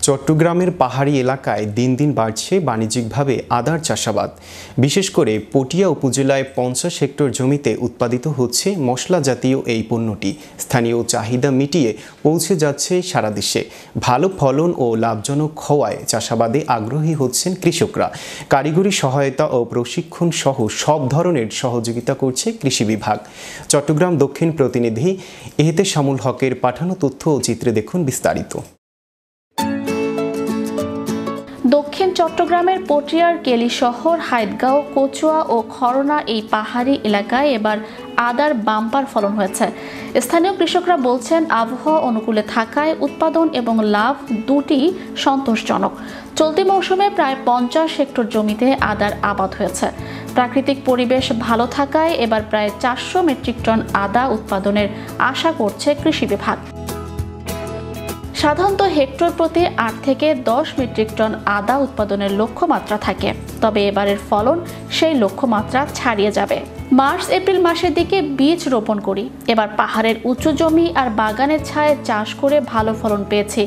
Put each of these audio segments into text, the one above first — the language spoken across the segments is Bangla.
চট্টগ্রামের পাহাড়ি এলাকায় দিন দিন বাড়ছে বাণিজ্যিকভাবে আদার চাষাবাদ। বিশেষ করে পটিয়া উপজেলায় 50 হেক্টর জমিতে উৎপাদিত হচ্ছে মশলা জাতীয় এই পণ্যটি স্থানীয় চাহিদা মিটিয়ে পৌঁছে যাচ্ছে সারা দেশে। ভালো ফলন ও লাভজনক হওয়ায় চাষাবাদে আগ্রহী হচ্ছেন কৃষকরা। কারিগরি সহায়তা ও প্রশিক্ষণ সহ সব ধরনের সহযোগিতা করছে কৃষি বিভাগ। চট্টগ্রাম দক্ষিণ প্রতিনিধি এহতেশামুল হকের পাঠানো তথ্য ও চিত্রে দেখুন বিস্তারিত। দক্ষিণ চট্টগ্রামের পটিয়ার কেলি শহর, হাইদগাঁও, কচুয়া ও খরনা এই পাহাড়ি এলাকায় এবার আদার বাম্পার ফলন হয়েছে। স্থানীয় কৃষকরা বলছেন, আবহাওয়া অনুকূলে থাকায় উৎপাদন এবং লাভ দুটি সন্তোষজনক। চলতি মৌসুমে প্রায় 50 হেক্টর জমিতে আদার আবাদ হয়েছে। প্রাকৃতিক পরিবেশ ভালো থাকায় এবার প্রায় 400 মেট্রিক টন আদা উৎপাদনের আশা করছে কৃষি বিভাগ। সাধারণত হেক্টর প্রতি 8 থেকে 10 মেট্রিক টন আদা উৎপাদনের লক্ষ্যমাত্রা থাকে, তবে এবারের ফলন সেই লক্ষ্যমাত্রা ছাড়িয়ে যাবে। মার্চ এপ্রিল মাসের দিকে বীজ রোপণ করি। এবার পাহাড়ের উঁচু জমি আর বাগানের ছায়ে চাষ করে ভালো ফলন পেয়েছি।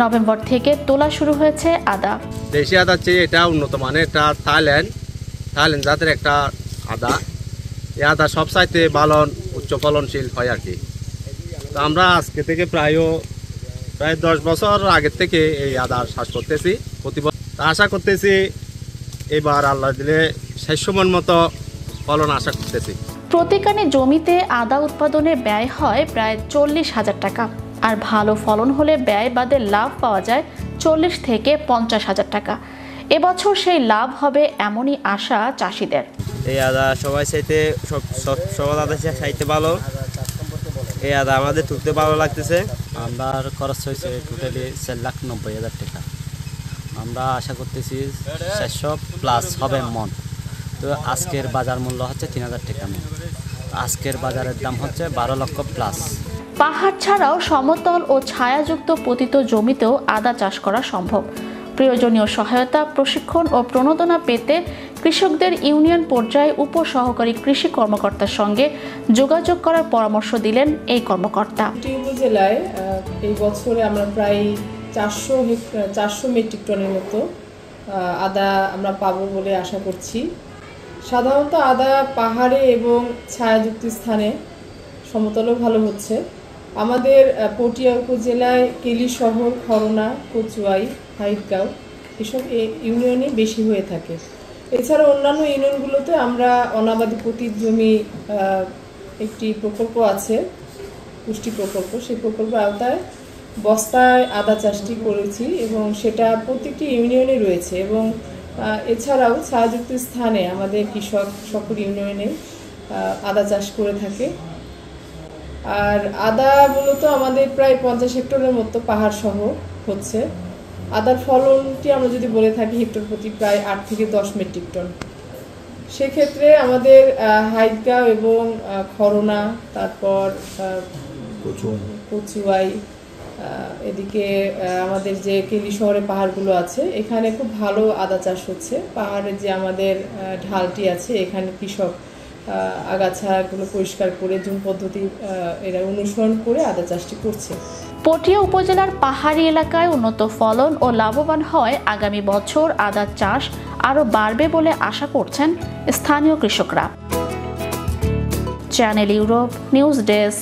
নভেম্বর থেকে তোলা শুরু হয়েছে আদা। দেশি আদার চেয়ে এটা উন্নত মানের, এটা থাইল্যান্ড জাতের একটা আদা। এই আদা সবচাইতে ভালো উচ্চ ফলনশীল হয় আর কি। তো আমরা আজকে থেকে প্রায় 10 বছর আগের থেকে এই আদার চাষ করতেছি। প্রতি বছর আশা করতেছি এবার আল্লাহ দিলে 600 মণ মতো ফলন আশা করতেছি। প্রতি কানে জমিতে আদা উৎপাদনে ব্যয় হয় প্রায় 40,000 টাকা, আর ভালো ফলন হলে ব্যয় বাদে লাভ পাওয়া যায় 40 থেকে 50,000 টাকা। এবছর সেই লাভ হবে এমনই আশা চাষিদের। এই আদা সবাই চাইতে সব আদা চাইতে ভালো। এই আদা আমাদের তুলতে ভালো লাগতেছে। আমার খরচ হয়েছে টোটালি 4,90,000 টাকা। আমরা আশা করতেছি 400 প্লাস হবে মন। তো আজকের বাজার মূল্য হচ্ছে 3,000 টাকা মন। আজকের বাজারের দাম হচ্ছে 12 লক্ষ প্লাস। পাহাড় ছাড়াও সমতল ও ছায়াযুক্ত পতিত জমিতেও আদা চাষ করা সম্ভব। প্রয়োজনীয় সহায়তা, প্রশিক্ষণ ও প্রণোদনা পেতে কৃষকদের ইউনিয়ন পর্যায়ে উপসহকারী কৃষি কর্মকর্তার সঙ্গে যোগাযোগ করার পরামর্শ দিলেন এই কর্মকর্তা। উপজেলায় এই বছরে আমরা প্রায় 400 মেট্রিক টনের মতো আদা আমরা পাবো বলে আশা করছি। সাধারণত আদা পাহাড়ে এবং ছায়াযুক্ত স্থানে, সমতলও ভালো হচ্ছে। আমাদের পটিয়া উপজেলায় কেলি শহর, খরনা, কচুয়াই, হাইদগাঁও এসব ইউনিয়নে বেশি হয়ে থাকে। এছাড়া অন্যান্য ইউনিয়নগুলোতে আমরা অনাবাদি পতিত জমি একটি প্রকল্প আছে, পুষ্টি প্রকল্প, সেই প্রকল্পের আওতায় বস্তায় আদা চাষটি করেছি এবং সেটা প্রত্যেকটি ইউনিয়নে রয়েছে। এবং এছাড়াও ছায়াযুক্ত স্থানে আমাদের কৃষক সকল ইউনিয়নে আদা চাষ করে থাকে। আর আদা মূলত আমাদের প্রায় 50 হেক্টরের মতো পাহাড় সহ হচ্ছে। আদার ফলনটি আমরা যদি বলে থাকি হেক্টর প্রতি প্রায় 8 থেকে 10 মেট্রিক টন। সেক্ষেত্রে আমাদের হাইদগাঁও এবং খরনা, তারপর কচুয়াই, এদিকে আমাদের যে কেলি শহরে পাহাড়গুলো আছে, এখানে খুব ভালো আদা চাষ হচ্ছে। পাহাড়ের যে আমাদের ঢালটি আছে, এখানে কৃষক আগাছাগুলো পরিষ্কার করে জুম পদ্ধতি এরা অনুসরণ করে আদা চাষটি করছে। পটিয়া উপজেলার পাহাড়ি এলাকায় উন্নত ফলন ও লাভবান হয় আগামী বছর আদা চাষ আরও বাড়বে বলে আশা করছেন স্থানীয় কৃষকরা। Channel Europe news desk.